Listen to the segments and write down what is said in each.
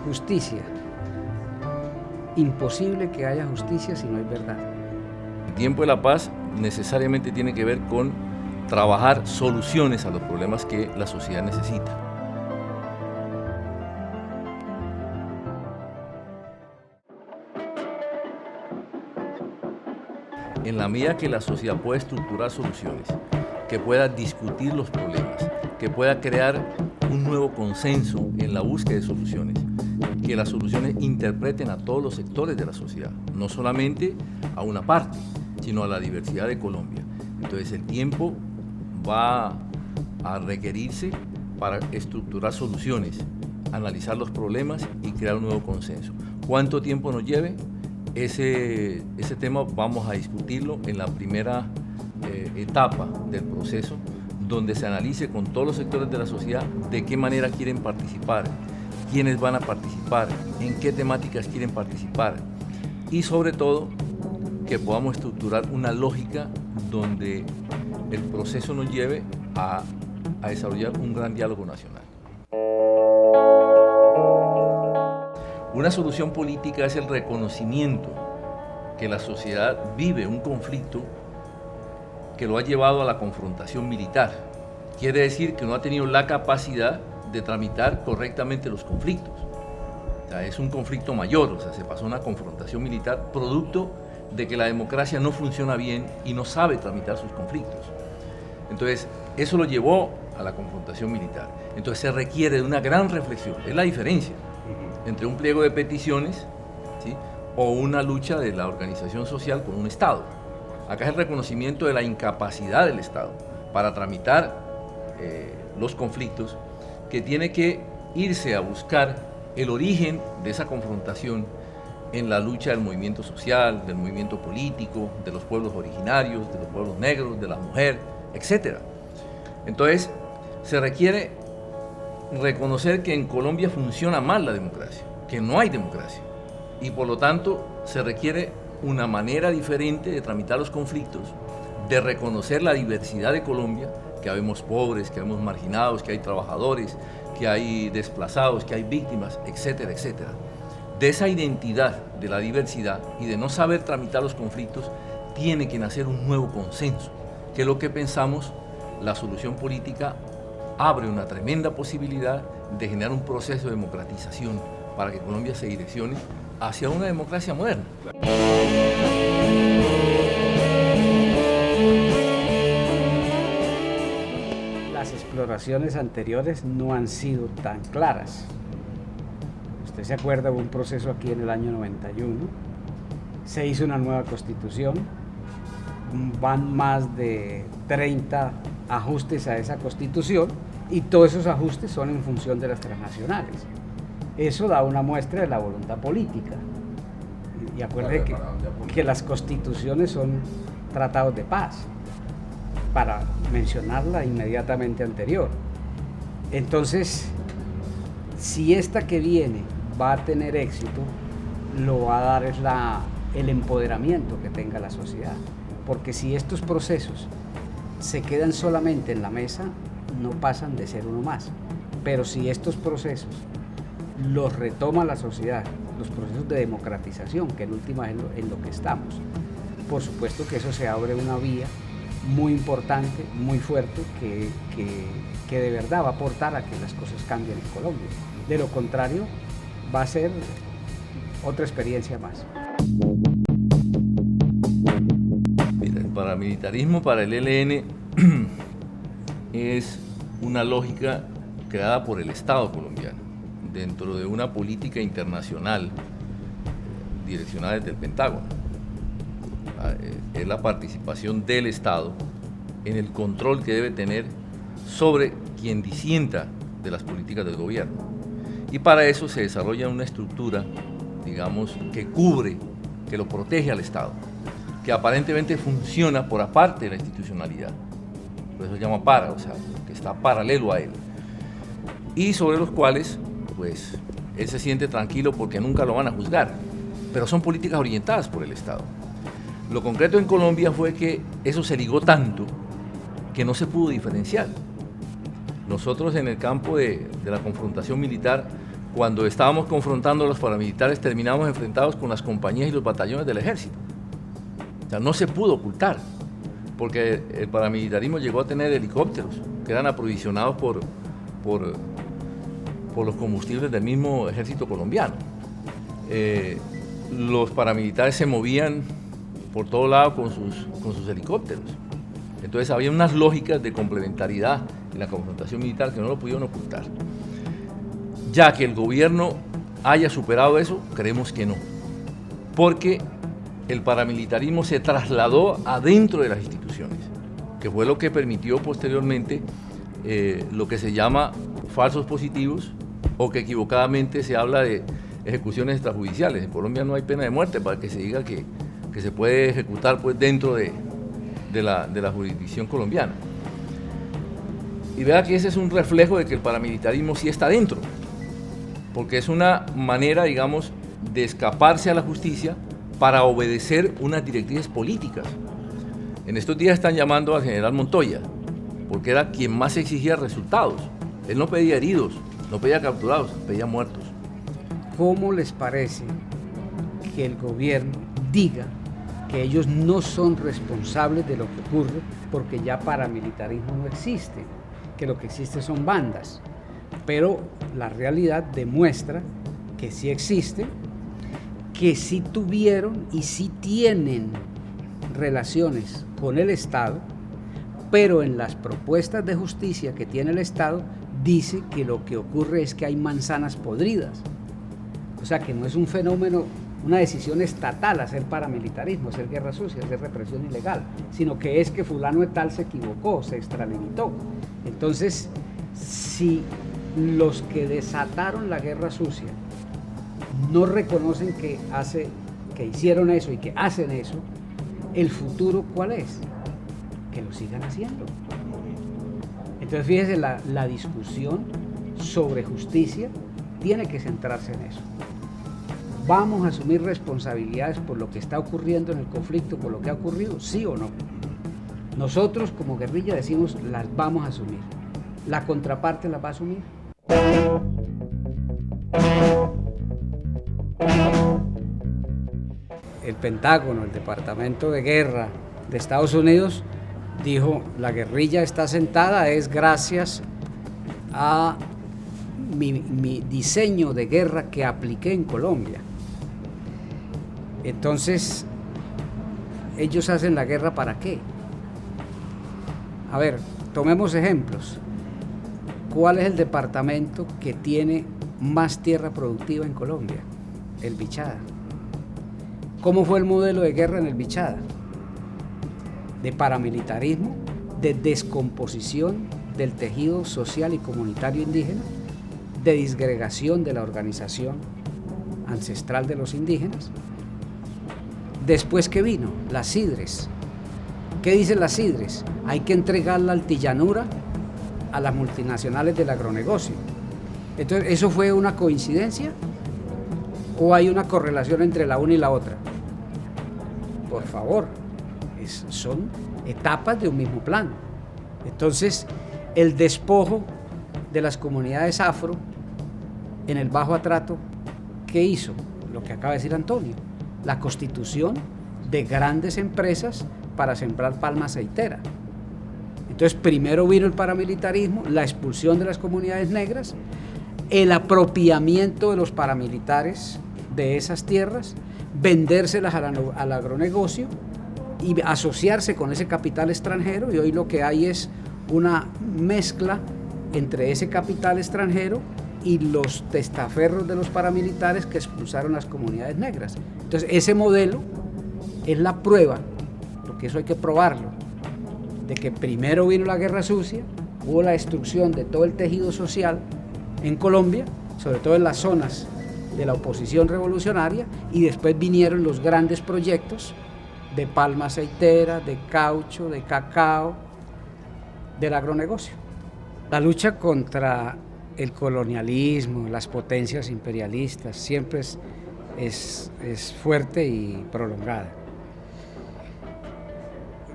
Justicia. Imposible que haya justicia si no hay verdad. El tiempo de la paz necesariamente tiene que ver con trabajar soluciones a los problemas que la sociedad necesita. En la medida que la sociedad pueda estructurar soluciones, que pueda discutir los problemas, que pueda crear un nuevo consenso en la búsqueda de soluciones, que las soluciones interpreten a todos los sectores de la sociedad, no solamente a una parte, sino a la diversidad de Colombia. Entonces el tiempo va a requerirse para estructurar soluciones, analizar los problemas y crear un nuevo consenso. ¿Cuánto tiempo nos lleve? Ese tema vamos a discutirlo en la primera etapa del proceso, donde se analice con todos los sectores de la sociedad de qué manera quieren participar, quiénes van a participar, en qué temáticas quieren participar y sobre todo que podamos estructurar una lógica donde el proceso nos lleve a desarrollar un gran diálogo nacional. Una solución política es el reconocimiento que la sociedad vive un conflicto que lo ha llevado a la confrontación militar. Quiere decir que no ha tenido la capacidad de tramitar correctamente los conflictos. O sea, es un conflicto mayor, o sea, se pasó a una confrontación militar producto de que la democracia no funciona bien y no sabe tramitar sus conflictos. Entonces, eso lo llevó a la confrontación militar. Entonces, se requiere de una gran reflexión. Es la diferencia entre un pliego de peticiones, ¿sí?, o una lucha de la organización social con un Estado. Acá es el reconocimiento de la incapacidad del Estado para tramitar los conflictos, que tiene que irse a buscar el origen de esa confrontación en la lucha del movimiento social, del movimiento político, de los pueblos originarios, de los pueblos negros, de la mujer, etc. Entonces, se requiere reconocer que en Colombia funciona mal la democracia, que no hay democracia, y por lo tanto se requiere una manera diferente de tramitar los conflictos, de reconocer la diversidad de Colombia, que habemos pobres, que habemos marginados, que hay trabajadores, que hay desplazados, que hay víctimas, etcétera, etcétera. De esa identidad de la diversidad y de no saber tramitar los conflictos, tiene que nacer un nuevo consenso, que es lo que pensamos. La solución política abre una tremenda posibilidad de generar un proceso de democratización para que Colombia se direccione hacia una democracia moderna. Las exploraciones anteriores no han sido tan claras. Usted se acuerda, hubo un proceso aquí en el año 91, se hizo una nueva constitución, van más de 30 ajustes a esa constitución y todos esos ajustes son en función de las transnacionales. Eso da una muestra de la voluntad política. Y acuerde que las constituciones son tratados de paz, para mencionar la inmediatamente anterior. Entonces, si esta que viene va a tener éxito, lo va a dar es el empoderamiento que tenga la sociedad. Porque si estos procesos se quedan solamente en la mesa, no pasan de ser uno más. Pero si estos procesos los retoma la sociedad, los procesos de democratización, que en última es en lo que estamos, por supuesto que eso se abre una vía muy importante, muy fuerte, que de verdad va a aportar a que las cosas cambien en Colombia. De lo contrario, va a ser otra experiencia más. Mira, el paramilitarismo para el ELN es una lógica creada por el Estado colombiano dentro de una política internacional direccionada desde el Pentágono. Es la participación del Estado en el control que debe tener sobre quien disienta de las políticas del gobierno. Y para eso se desarrolla una estructura, digamos, que cubre, que lo protege al Estado, que aparentemente funciona por aparte de la institucionalidad. Por eso se llama para, o sea, que está paralelo a él. Y sobre los cuales, pues, él se siente tranquilo porque nunca lo van a juzgar. Pero son políticas orientadas por el Estado. Lo concreto en Colombia fue que eso se ligó tanto que no se pudo diferenciar. Nosotros en el campo de la confrontación militar cuando estábamos confrontando a los paramilitares, terminamos enfrentados con las compañías y los batallones del ejército. O sea, no se pudo ocultar, porque el paramilitarismo llegó a tener helicópteros que eran aprovisionados por los combustibles del mismo ejército colombiano. Los paramilitares se movían por todo lado con sus helicópteros. Entonces había unas lógicas de complementariedad en la confrontación militar que no lo pudieron ocultar. Ya que el gobierno haya superado eso, creemos que no, porque el paramilitarismo se trasladó adentro de las instituciones, que fue lo que permitió posteriormente lo que se llama falsos positivos, o que equivocadamente se habla de ejecuciones extrajudiciales. En Colombia no hay pena de muerte para que se diga que se puede ejecutar pues, dentro de la jurisdicción colombiana. Y vea que ese es un reflejo de que el paramilitarismo sí está dentro, porque es una manera, digamos, de escaparse a la justicia para obedecer unas directrices políticas. En estos días están llamando al general Montoya, porque era quien más exigía resultados. Él no pedía heridos, no pedía capturados, pedía muertos. ¿Cómo les parece que el gobierno diga que ellos no son responsables de lo que ocurre porque ya paramilitarismo no existe, que lo que existe son bandas? Pero la realidad demuestra que sí existe, que sí tuvieron y sí tienen relaciones con el Estado, pero en las propuestas de justicia que tiene el Estado dice que lo que ocurre es que hay manzanas podridas. O sea, que no es un fenómeno, una decisión estatal hacer paramilitarismo, hacer guerra sucia, hacer represión ilegal, sino que es que fulano de tal se equivocó, se extralimitó. Entonces, si los que desataron la guerra sucia no reconocen que hicieron eso y que hacen eso, ¿el futuro cuál es? Que lo sigan haciendo. Entonces, fíjese, la discusión sobre justicia tiene que centrarse en eso. ¿Vamos a asumir responsabilidades por lo que está ocurriendo en el conflicto, por lo que ha ocurrido? ¿Sí o no? Nosotros como guerrilla decimos, las vamos a asumir. ¿La contraparte las va a asumir? El Pentágono, el Departamento de Guerra de Estados Unidos, dijo, la guerrilla está sentada es gracias a mi diseño de guerra que apliqué en Colombia. Entonces, ¿ellos hacen la guerra para qué? A ver, tomemos ejemplos. ¿Cuál es el departamento que tiene más tierra productiva en Colombia? El Bichada. ¿Cómo fue el modelo de guerra en el Bichada? De paramilitarismo, de descomposición del tejido social y comunitario indígena, de disgregación de la organización ancestral de los indígenas. Después, ¿qué vino? Las Sidres. ¿Qué dicen las Sidres? Hay que entregar la altillanura a las multinacionales del agronegocio. Entonces, ¿eso fue una coincidencia? ¿O hay una correlación entre la una y la otra? Por favor, son etapas de un mismo plano. Entonces, el despojo de las comunidades afro en el Bajo Atrato, ¿qué hizo? Lo que acaba de decir Antonio, la constitución de grandes empresas para sembrar palma aceitera. Entonces, primero vino el paramilitarismo, la expulsión de las comunidades negras, el apropiamiento de los paramilitares de esas tierras, vendérselas al agronegocio y asociarse con ese capital extranjero, y hoy lo que hay es una mezcla entre ese capital extranjero y los testaferros de los paramilitares que expulsaron las comunidades negras. Entonces, ese modelo es la prueba, porque eso hay que probarlo, de que primero vino la guerra sucia, hubo la destrucción de todo el tejido social en Colombia, sobre todo en las zonas de la oposición revolucionaria, y después vinieron los grandes proyectos de palma aceitera, de caucho, de cacao, del agronegocio. La lucha contra el colonialismo, las potencias imperialistas, siempre es fuerte y prolongada.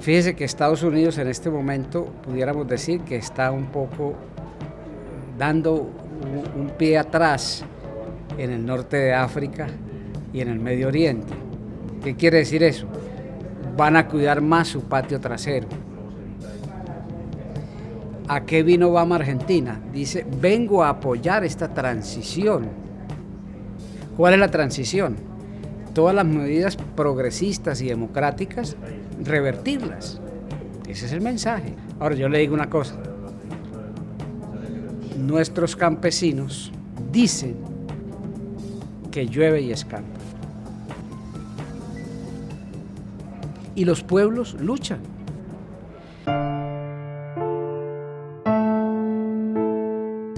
Fíjese que Estados Unidos en este momento pudiéramos decir que está un poco dando un pie atrás en el norte de África y en el Medio Oriente. ¿Qué quiere decir eso? Van a cuidar más su patio trasero. ¿A qué vino Obama a Argentina? Dice, vengo a apoyar esta transición. ¿Cuál es la transición? Todas las medidas progresistas y democráticas, revertirlas. Ese es el mensaje. Ahora yo le digo una cosa. Nuestros campesinos dicen que llueve y escampa. Y los pueblos luchan.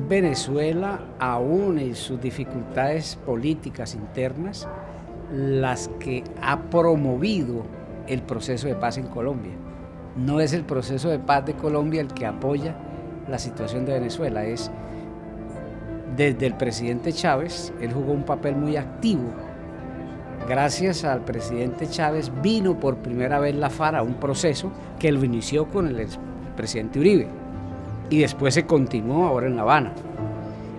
Venezuela, aún en sus dificultades políticas internas, las que ha promovido el proceso de paz en Colombia. No es el proceso de paz de Colombia el que apoya la situación de Venezuela, es desde el presidente Chávez. Él jugó un papel muy activo. Gracias al presidente Chávez vino por primera vez la FARC a un proceso que lo inició con el expresidente Uribe y después se continuó ahora en La Habana.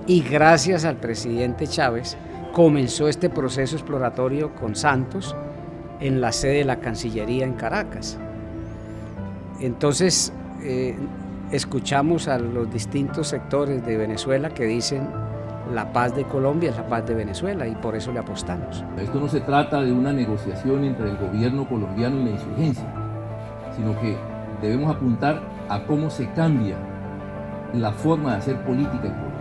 Y gracias al presidente Chávez comenzó este proceso exploratorio con Santos en la sede de la Cancillería en Caracas. Entonces, escuchamos a los distintos sectores de Venezuela que dicen la paz de Colombia es la paz de Venezuela y por eso le apostamos. Esto no se trata de una negociación entre el gobierno colombiano y la insurgencia, sino que debemos apuntar a cómo se cambia la forma de hacer política en Colombia.